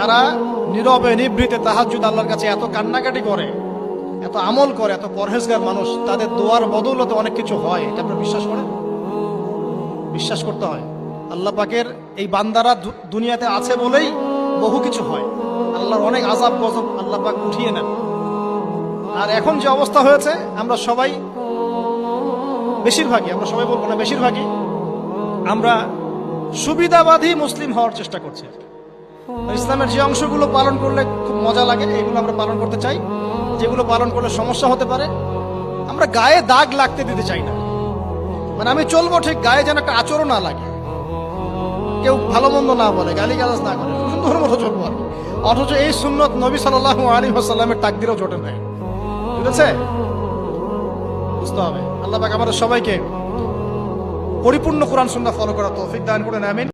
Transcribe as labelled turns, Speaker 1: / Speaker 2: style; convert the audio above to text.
Speaker 1: যারা নীরবে নিভৃতে তাহাজ্জুদ আল্লাহর কাছে এত কান্নাকাটি করে, এত আমল করে, এত পরহেজগার মানুষ, তাদের দোয়ার বদৌলতে অনেক কিছু হয়, এটা আপনারা বিশ্বাস করেন? বিশ্বাস করতে হয়। আল্লাহ পাকের এই বান্দারা দুনিয়াতে আছে বলেই বহু কিছু হয়। আল্লাহর অনেক আযাব গজব আল্লাহ পাক উঠিয়ে নেন। আর এখন যে অবস্থা হয়েছে, আমরা সবাই বেশিরভাগই, আমরা সবাই বলবো না, বেশিরভাগই আমরা সুবিধাবাদী মুসলিম হওয়ার চেষ্টা করছি। ইসলামের যে অংশগুলো পালন করলে খুব মজা লাগে এগুলো আমরা পালন করতে চাই, যেগুলো পালন করলে সমস্যা হতে পারে আমরা গায়ে দাগ লাগতে দিতে চাই না। মানে আমি চলবো ঠিক, গায়ে যেন একটা আচরণ না লাগে, কেউ ভালো মন্দ না বলে, গালিগালাজ না করে, সুন্দর মতো চলবো আর কি। অথচ এই সুন্নত নবী সাল্লাল্লাহু আলাইহি ওয়াসাল্লামের তাকদিরেও জোটে নাই। বুঝেছে? বুঝতে হবে। আল্লাহ পাক আমাদের সবাইকে পরিপূর্ণ কোরআন সুন্নাহ ফলো করার তৌফিক দান করেন, আমিন।